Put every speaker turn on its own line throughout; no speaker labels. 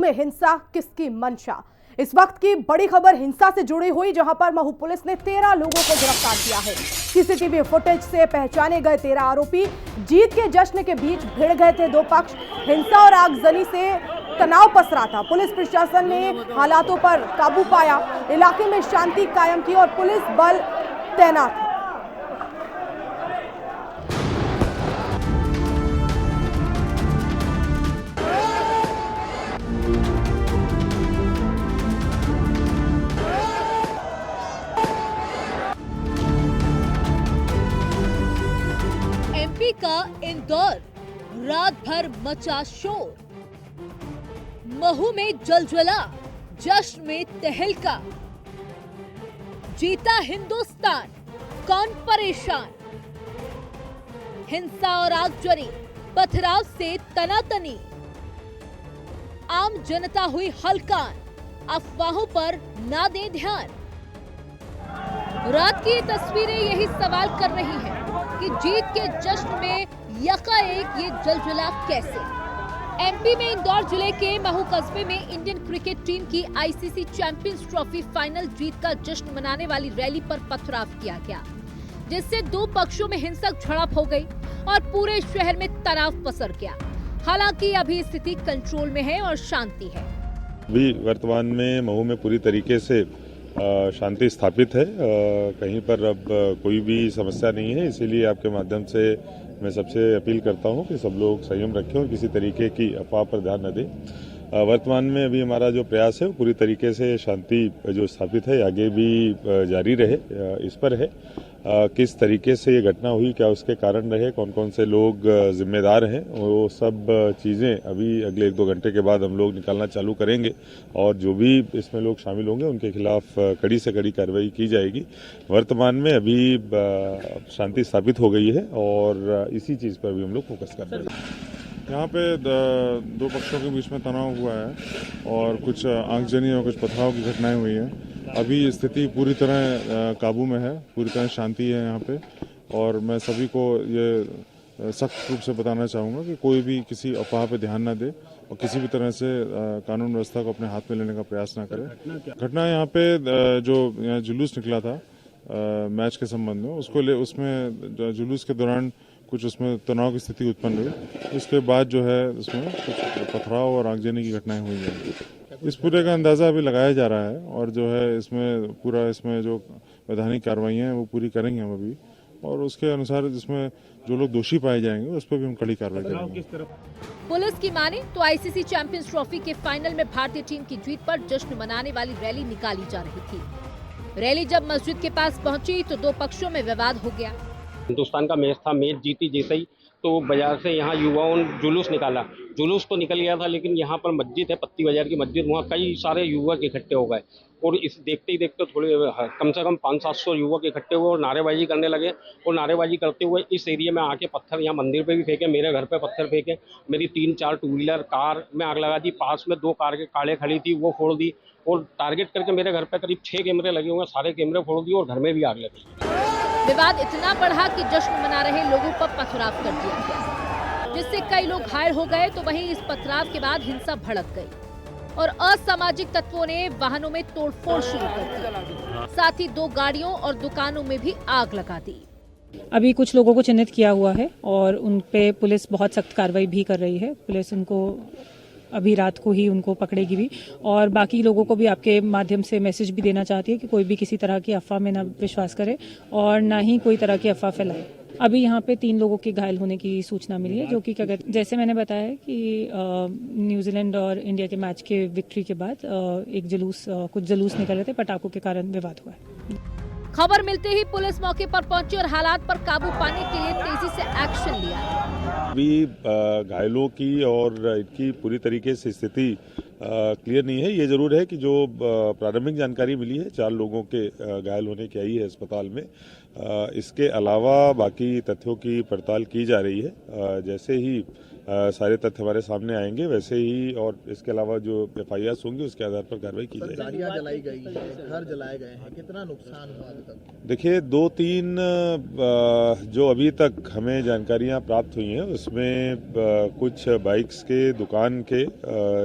में हिंसा किसकी मंशा। इस वक्त की बड़ी खबर हिंसा से जुड़ी हुई, जहां पर महू पुलिस ने 13 लोगों को गिरफ्तार किया है। सीसीटीवी फुटेज से पहचाने गए 13 आरोपी जीत के जश्न के बीच भिड़ गए थे। दो पक्ष हिंसा और आगजनी से तनाव पसरा था। पुलिस प्रशासन ने हालातों पर काबू पाया, इलाके में शांति कायम की और पुलिस बल तैनात है।
एमपी का इंदौर, रात भर मचा शोर। महू में जलजला, जश्न में तहलका। जीता हिंदुस्तान, कौन परेशान। हिंसा और आगजनी, पथराव से तनातनी। आम जनता हुई हलकान, अफवाहों पर ना दें ध्यान। रात की ये तस्वीरें यही सवाल कर रही हैं कि जीत के जश्न में यकाएक ये जलजला कैसे। एमपी में इंदौर जिले के महू कस्बे में इंडियन क्रिकेट टीम की आईसीसी चैंपियंस ट्रॉफी फाइनल जीत का जश्न मनाने वाली रैली पर पथराव किया गया, जिससे दो पक्षों में हिंसक झड़प हो गई और पूरे शहर में तनाव पसर गया। हालांकि अभी स्थिति कंट्रोल में है और शांति है।
अभी वर्तमान में महू में पूरी तरीके से शांति स्थापित है। कहीं पर अब कोई भी समस्या नहीं है, इसीलिए आपके माध्यम से मैं सबसे अपील करता हूं कि सब लोग संयम रखें और किसी तरीके की अफवाह पर ध्यान न दें। वर्तमान में अभी हमारा जो प्रयास है वो पूरी तरीके से शांति जो स्थापित है आगे भी जारी रहे, इस पर है। किस तरीके से ये घटना हुई, क्या उसके कारण रहे, कौन कौन से लोग जिम्मेदार हैं, वो सब चीज़ें अभी अगले 1-2 घंटे के बाद हम लोग निकालना चालू करेंगे और जो भी इसमें लोग शामिल होंगे उनके खिलाफ कड़ी से कड़ी कार्रवाई की जाएगी। वर्तमान में अभी शांति स्थापित हो गई है और इसी चीज़ पर भी हम लोग फोकस कर रहे हैं।
यहाँ पे दो पक्षों के बीच में तनाव हुआ है और कुछ आगजनी और कुछ पथराव की घटनाएं हुई हैं। अभी स्थिति पूरी तरह काबू में है, पूरी तरह शांति है यहाँ पे। और मैं सभी को ये सख्त रूप से बताना चाहूँगा कि कोई भी किसी अफवाह पे ध्यान ना दे और किसी भी तरह से कानून व्यवस्था को अपने हाथ में लेने का प्रयास ना करे। घटना यहाँ पे जो जुलूस निकला था मैच के संबंध में, उसमें जुलूस के दौरान कुछ उसमें तनाव की स्थिति उत्पन्न हुई। उसके बाद जो है उसमें कुछ पथराव और आगजनी की घटनाएं हुई हैं। इस पूरे का अंदाज़ा अभी लगाया जा रहा है और जो है इसमें जो वैधानिक कार्रवाइयाँ हैं वो पूरी करेंगे हम अभी, और उसके अनुसार जिसमें जो लोग दोषी पाए जाएंगे उस पर भी हम कड़ी कार्रवाई करेंगे।
पुलिस की माने तो आईसीसी चैंपियंस ट्रॉफी के फाइनल में भारतीय टीम की जीत पर जश्न मनाने वाली रैली निकाली जा रही थी। रैली जब मस्जिद के पास पहुंची तो दो पक्षों में विवाद हो गया।
हिंदुस्तान का मैच था, मैच जीती जैसे ही तो बाजार से यहाँ युवाओं ने जुलूस निकाला। जुलूस तो निकल गया था, लेकिन यहाँ पर मस्जिद है, पत्ती बाजार की मस्जिद, वहाँ कई सारे युवक इकट्ठे हो गए और इस देखते ही देखते थोड़े कम से कम 500-700 युवक इकट्ठे हुए और नारेबाजी करने लगे। और नारेबाजी करते हुए इस एरिया में आके पत्थर यहाँ मंदिर पे भी फेंके, मेरे घर पे पत्थर फेंके, मेरी 3-4 टू व्हीलर कार में आग लगा दी। पास में 2 कार के काड़े खड़ी थी वो फोड़ दी और टारगेट करके मेरे घर पे करीब 6 कैमरे लगे हुए, सारे कैमरे फोड़ दिए और घर में भी आग लगी।
विवाद इतना बढ़ा कि जश्न मना रहे लोगों पर पथराव कर दिया गया, जिससे कई लोग घायल हो गए। तो वहीं इस पथराव के बाद हिंसा भड़क गई और असामाजिक तत्वों ने वाहनों में तोड़फोड़ शुरू कर दी। साथ ही 2 गाड़ियों और दुकानों में भी आग लगा दी।
अभी कुछ लोगों को चिन्हित किया हुआ है और उन पे पुलिस बहुत सख्त कार्रवाई भी कर रही है। पुलिस उनको अभी रात को ही उनको पकड़ेगी भी, और बाकी लोगों को भी आपके माध्यम से मैसेज भी देना चाहती है कि कोई भी किसी तरह की अफवाह में ना विश्वास करे और ना ही कोई तरह की अफवाह फैलाए। अभी यहाँ पे 3 लोगों के घायल होने की सूचना मिली है, जो कि जैसे मैंने बताया कि न्यूजीलैंड और इंडिया के मैच के विक्ट्री के बाद कुछ जुलूस निकल रहे थे, पटाखों के कारण विवाद हुआ है।
खबर मिलते ही पुलिस मौके पर पहुंची और हालात पर काबू पाने के लिए तेजी से एक्शन लिया।
अभी घायलों की और इनकी पूरी तरीके से स्थिति क्लियर नहीं है। ये जरूर है कि जो प्रारंभिक जानकारी मिली है 4 लोगों के घायल होने की आई है अस्पताल में, इसके अलावा बाकी तथ्यों की पड़ताल की जा रही है। जैसे ही सारे तथ्य हमारे सामने आएंगे वैसे ही और इसके अलावा जो FIRs होंगी उसके आधार पर कार्रवाई की जाएगी।
गाड़ियां जलाई गई हैं, घर जलाए गए हैं, कितना नुकसान हुआ अभी तक?
देखिए 2-3 जो अभी तक हमें जानकारियां प्राप्त हुई हैं उसमें कुछ बाइक्स के दुकान के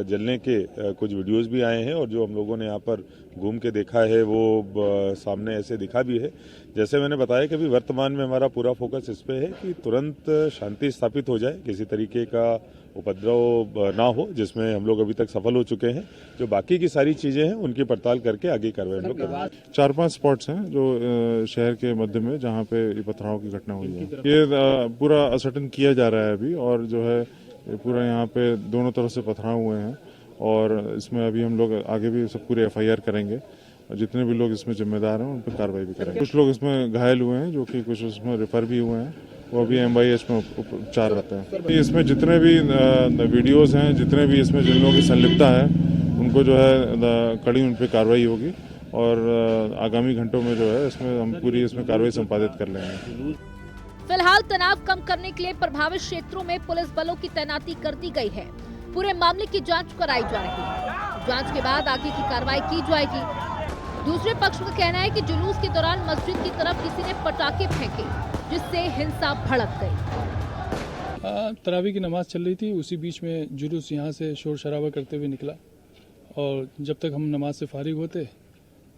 जलने के कुछ वीडियोस भी आए हैं और जो हम लोगों ने यहाँ पर घूम के देखा है वो सामने ऐसे दिखा भी है। जैसे मैंने बताया कि अभी वर्तमान में हमारा पूरा फोकस इस पे है कि तुरंत शांति स्थापित हो जाए, किसी तरीके का उपद्रव ना हो, जिसमें हम लोग अभी तक सफल हो चुके हैं। जो बाकी की सारी चीजें हैं उनकी पड़ताल करके आगे कार्रवाई हम लोग करेंगे।
4-5 स्पॉट्स हैं जो शहर के मध्य में जहाँ पे ये पथराव की घटना हुई है। ये पूरा असर्टन किया जा रहा है अभी और जो है पूरा यहाँ पे दोनों तरफ से पथराव हुए हैं और इसमें अभी हम लोग आगे भी सब पूरे FIR करेंगे और जितने भी लोग इसमें जिम्मेदार हैं उन पर कार्रवाई भी करेंगे। कुछ लोग इसमें घायल हुए हैं जो कि कुछ उसमें रेफर भी हुए हैं, वो अभी MIH में उपचार रहते हैं। इसमें जितने भी वीडियोस हैं, जितने भी इसमें जिन लोगों की संलिप्तता है उनको जो है कड़ी उन पर कार्रवाई होगी और आगामी घंटों में जो है इसमें हम पूरी इसमें कार्रवाई संपादित कर लेंगे।
फिलहाल तनाव कम करने के लिए प्रभावित क्षेत्रों में पुलिस बलों की तैनाती कर दी गई है। पूरे मामले की जांच कराई जा रही है। जांच के बाद आगे की कार्रवाई की जाएगी। दूसरे पक्ष का कहना है कि जुलूस के दौरान मस्जिद की तरफ किसी ने पटाखे फेंके जिससे हिंसा भड़क गई।
तरावी की नमाज चल रही थी, उसी बीच में जुलूस यहाँ से शोर शराबा करते हुए निकला और जब तक हम नमाज से फारिग होते,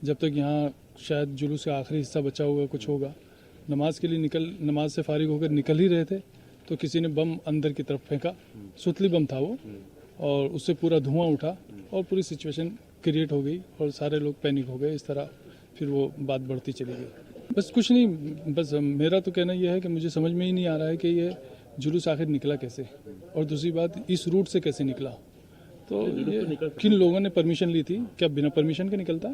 जब तक यहाँ शायद जुलूस का आखिरी हिस्सा बचा हुआ कुछ होगा, नमाज के लिए नमाज से फारिग होकर निकल ही रहे थे तो किसी ने बम अंदर की तरफ फेंका। सुतली बम था वो और उससे पूरा धुआं उठा और पूरी सिचुएशन क्रिएट हो गई और सारे लोग पैनिक हो गए। इस तरह फिर वो बात बढ़ती चली गई। बस कुछ नहीं, बस मेरा तो कहना यह है कि मुझे समझ में ही नहीं आ रहा है कि ये जुलूस आखिर निकला कैसे और दूसरी बात इस रूट से कैसे निकला। तो ये किन लोगों ने परमिशन ली थी, क्या बिना परमिशन के निकलता?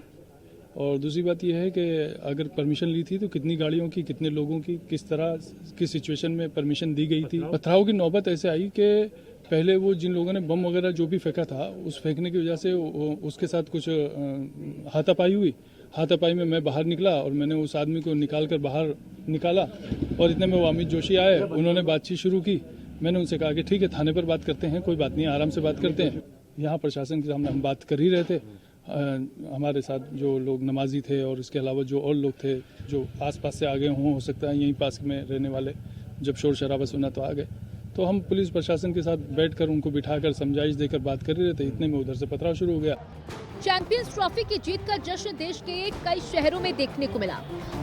और दूसरी बात यह है कि अगर परमिशन ली थी तो कितनी गाड़ियों की, कितने लोगों की, किस तरह की सिचुएशन में परमिशन दी गई थी। पथराव की नौबत ऐसे आई कि पहले वो जिन लोगों ने बम वगैरह जो भी फेंका था उस फेंकने की वजह से उसके साथ कुछ हाथापाई हुई। हाथापाई में मैं बाहर निकला और मैंने उस आदमी को निकाल कर बाहर निकाला और इतने में वो अमित जोशी आए, उन्होंने बातचीत शुरू की। मैंने उनसे कहा कि ठीक है थाने पर बात करते हैं, कोई बात नहीं, आराम से बात करते हैं। यहाँ प्रशासन के सामने हम बात कर ही रहे थे। हमारे साथ जो लोग नमाजी थे और इसके अलावा जो और लोग थे जो आसपास से आ गए हों, हो सकता है यहीं पास में रहने वाले, जब शोर शराबा सुना तो आ गए। तो हम पुलिस प्रशासन के साथ बैठकर उनको बिठाकर समझाइश देकर बात कर रहे थे। इतने में उधर से पथराव शुरू हो गया।
चैंपियंस ट्रॉफी की जीत का जश्न देश के कई शहरों में देखने को मिला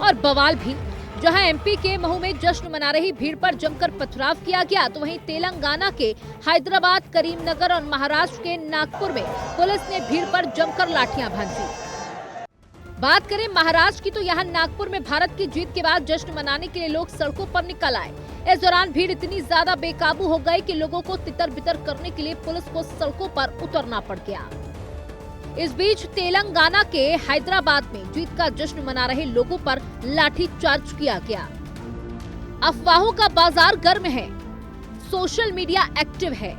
और बवाल भी। जहां MP के महू में जश्न मना रही भीड़ पर जमकर पथराव किया गया तो वहीं तेलंगाना के हैदराबाद, करीमनगर और महाराष्ट्र के नागपुर में पुलिस ने भीड़ पर जमकर लाठियां भांजी। बात करें महाराष्ट्र की तो यहाँ नागपुर में भारत की जीत के बाद जश्न मनाने के लिए लोग सड़कों पर निकल आए। इस दौरान भीड़ इतनी ज्यादा बेकाबू हो गई कि लोगों को तितर बितर करने के लिए पुलिस को सड़कों पर उतरना पड़ गया। इस बीच तेलंगाना के हैदराबाद में जीत का जश्न मना रहे लोगों पर लाठीचार्ज किया गया। अफवाहों का बाजार गर्म है, सोशल मीडिया एक्टिव है,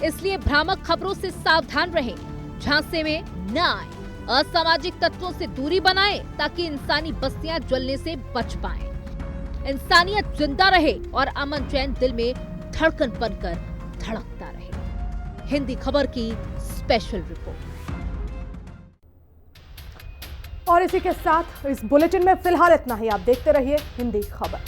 इसलिए भ्रामक खबरों से सावधान रहें, झांसे में न आए, असामाजिक तत्वों से दूरी बनाएं ताकि इंसानी बस्तियां जलने से बच पाएं। इंसानियत जिंदा रहे और अमन चैन दिल में धड़कन बनकर धड़कता रहे। हिंदी खबर की स्पेशल रिपोर्ट।
और इसी के साथ इस बुलेटिन में फिलहाल इतना ही। आप देखते रहिए हिंदी खबर।